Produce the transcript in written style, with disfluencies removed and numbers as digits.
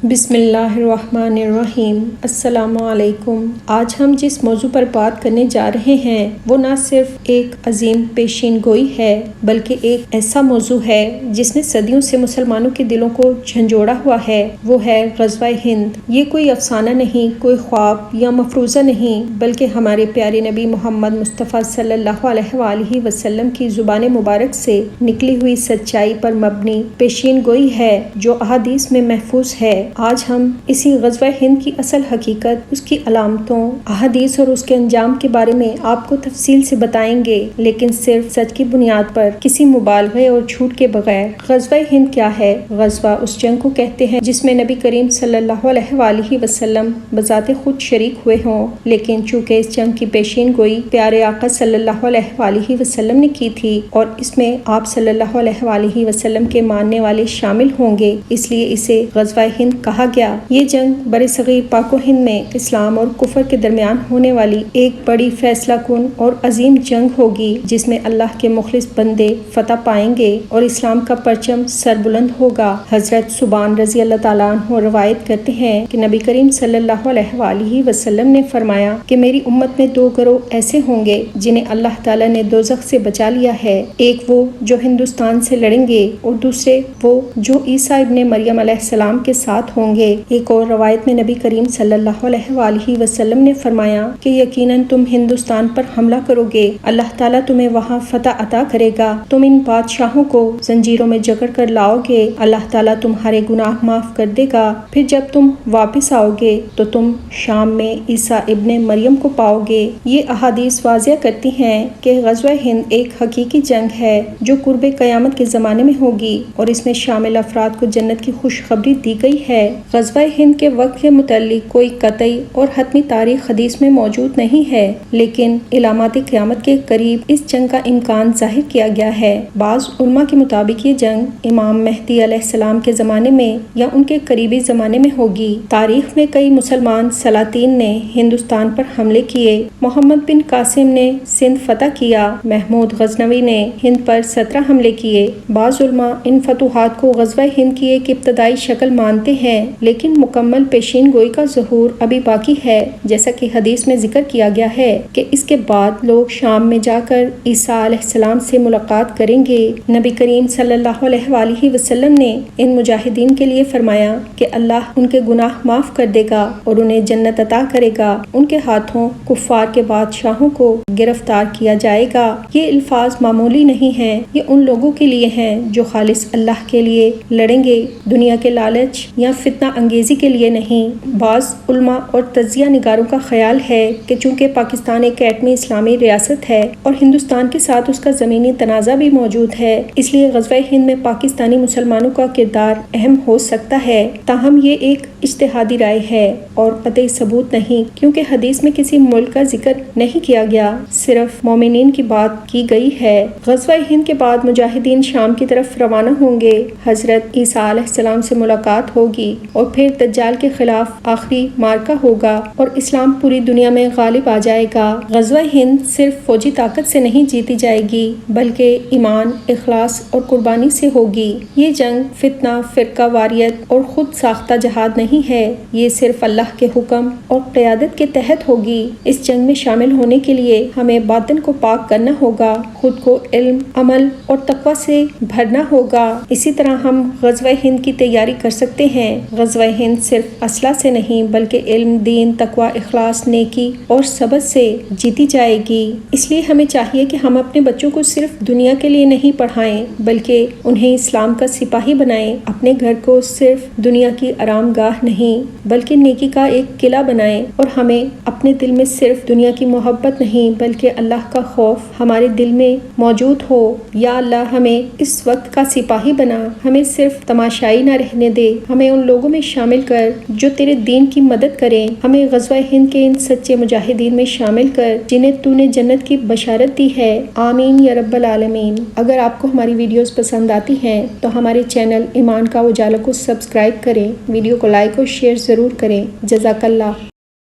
بسم اللہ الرحمن الرحیم۔ السلام علیکم۔ آج ہم جس موضوع پر بات کرنے جا رہے ہیں وہ نہ صرف ایک عظیم پیشین گوئی ہے بلکہ ایک ایسا موضوع ہے جس نے صدیوں سے مسلمانوں کے دلوں کو جھنجھوڑا ہوا ہے، وہ ہے غزوہ ہند۔ یہ کوئی افسانہ نہیں، کوئی خواب یا مفروضہ نہیں، بلکہ ہمارے پیارے نبی محمد مصطفیٰ صلی اللہ علیہ وآلہ وسلم کی زبان مبارک سے نکلی ہوئی سچائی پر مبنی پیشین گوئی ہے جو احادیث میں محفوظ ہے۔ آج ہم اسی غزوہ ہند کی اصل حقیقت، اس کی علامتوں، احادیث اور اس کے انجام کے بارے میں آپ کو تفصیل سے بتائیں گے، لیکن صرف سچ کی بنیاد پر، کسی مبالغے اور جھوٹ کے بغیر۔ غزوہ ہند کیا ہے؟ غزوہ اس جنگ کو کہتے ہیں جس میں نبی کریم صلی اللہ علیہ وآلہ وسلم بذات خود شریک ہوئے ہوں، لیکن چونکہ اس جنگ کی پیشین گوئی پیارے آقا صلی اللہ علیہ وآلہ وسلم نے کی تھی اور اس میں آپ صلی اللہ علیہ وآلہ وسلم کے ماننے والے شامل ہوں گے، اس لیے اسے غزوہ ہند کہا گیا۔ یہ جنگ برصغیر پاک و ہند میں اسلام اور کفر کے درمیان ہونے والی ایک بڑی فیصلہ کن اور عظیم جنگ ہوگی جس میں اللہ کے مخلص بندے فتح پائیں گے اور اسلام کا پرچم سربلند ہوگا۔ حضرت ثوبان رضی اللہ تعالیٰ عنہ روایت کرتے ہیں کہ نبی کریم صلی اللہ علیہ وآلہ وسلم نے فرمایا کہ میری امت میں دو گروہ ایسے ہوں گے جنہیں اللہ تعالیٰ نے دوزخ سے بچا لیا ہے، ایک وہ جو ہندوستان سے لڑیں گے اور دوسرے وہ جو عیسیٰ ابن مریم علیہ السلام کے ساتھ ہوں گے۔ ایک اور روایت میں نبی کریم صلی اللہ علیہ وآلہ وسلم نے فرمایا کہ یقیناً تم ہندوستان پر حملہ کرو گے، اللہ تعالیٰ تمہیں وہاں فتح عطا کرے گا، تم ان بادشاہوں کو زنجیروں میں جکڑ کر لاؤ گے، اللہ تعالیٰ تمہارے گناہ معاف کر دے گا، پھر جب تم واپس آؤ گے تو تم شام میں عیسیٰ ابن مریم کو پاؤ گے۔ یہ احادیث واضح کرتی ہیں کہ غزوہ ہند ایک حقیقی جنگ ہے جو قرب قیامت کے زمانے میں ہوگی اور اس میں شامل افراد کو جنت کی خوشخبری دی گئی ہے۔ غزوہ ہند کے وقت کے متعلق کوئی قطعی اور حتمی تاریخ حدیث میں موجود نہیں ہے، لیکن علامات قیامت کے قریب اس جنگ کا امکان ظاہر کیا گیا ہے۔ بعض علماء کے مطابق یہ جنگ امام مہدی علیہ السلام کے زمانے میں یا ان کے قریبی زمانے میں ہوگی۔ تاریخ میں کئی مسلمان سلاطین نے ہندوستان پر حملے کیے۔ محمد بن قاسم نے سندھ فتح کیا، محمود غزنوی نے ہند پر 17 حملے کیے۔ بعض علماء ان فتوحات کو غزوہ ہند کی ایک ابتدائی شکل مانتے ہیں، لیکن مکمل پیشین گوئی کا ظہور ابھی باقی ہے، جیسا کہ حدیث میں ذکر کیا گیا ہے کہ اس کے بعد لوگ شام میں جا کر عیسیٰ علیہ السلام سے ملاقات کریں گے۔ نبی کریم صلی اللہ علیہ وآلہ وسلم نے ان مجاہدین کے لیے فرمایا کہ اللہ ان کے گناہ معاف کر دے گا اور انہیں جنت عطا کرے گا، ان کے ہاتھوں کفار کے بادشاہوں کو گرفتار کیا جائے گا۔ یہ الفاظ معمولی نہیں ہیں، یہ ان لوگوں کے لیے ہیں جو خالص اللہ کے لیے لڑیں گے، دنیا کے لالچ یا فتنہ انگیزی کے لیے نہیں۔ بعض علماء اور تجزیہ نگاروں کا خیال ہے کہ چونکہ پاکستان ایک ایٹمی اسلامی ریاست ہے اور ہندوستان کے ساتھ اس کا زمینی تنازع بھی موجود ہے، اس لیے غزوہ ہند میں پاکستانی مسلمانوں کا کردار اہم ہو سکتا ہے۔ تاہم یہ ایک اجتہادی رائے ہے اور قطعی ثبوت نہیں، کیونکہ حدیث میں کسی ملک کا ذکر نہیں کیا گیا، صرف مومنین کی بات کی گئی ہے۔ غزوہ ہند کے بعد مجاہدین شام کی طرف روانہ ہوں گے، حضرت عیسیٰ علیہ السلام سے ملاقات ہوگی اور پھر دجال کے خلاف آخری معرکہ ہوگا اور اسلام پوری دنیا میں غالب آ جائے گا۔ غزوہ ہند صرف فوجی طاقت سے نہیں جیتی جائے گی بلکہ ایمان، اخلاص اور قربانی سے ہوگی۔ یہ جنگ فتنہ، فرقہ واریت اور خود ساختہ جہاد نہیں ہے، یہ صرف اللہ کے حکم اور قیادت کے تحت ہوگی۔ اس جنگ میں شامل ہونے کے لیے ہمیں باطن کو پاک کرنا ہوگا، خود کو علم، عمل اور تقوی سے بھرنا ہوگا، اسی طرح ہم غزوہ ہند کی تیاری کر سکتے ہیں۔ غزوہ ہند صرف اسلحہ سے نہیں بلکہ علم، دین، تقوی، اخلاص، نیکی اور صبر سے جیتی جائے گی۔ اس لیے ہمیں چاہیے کہ ہم اپنے بچوں کو صرف دنیا کے لیے نہیں پڑھائیں بلکہ انہیں اسلام کا سپاہی بنائیں، اپنے گھر کو صرف دنیا کی آرام گاہ نہیں بلکہ نیکی کا ایک قلعہ بنائیں، اور ہمیں اپنے دل میں صرف دنیا کی محبت نہیں بلکہ اللہ کا خوف ہمارے دل میں موجود ہو۔ یا اللہ ہمیں اس وقت کا سپاہی بنا، ہمیں صرف تماشائی نہ رہنے دے، ہمیں ان لوگوں میں شامل کر جو تیرے دین کی مدد کریں، ہمیں غزوہ ہند کے ان سچے مجاہدین میں شامل کر جنہیں تو نے جنت کی بشارت دی ہے۔ آمین یا رب العالمین۔ اگر آپ کو ہماری ویڈیوز پسند آتی ہیں تو ہمارے چینل ایمان کا اجالا کو سبسکرائب کریں، ویڈیو کو لائک اور شیئر ضرور کریں۔ جزاک اللہ۔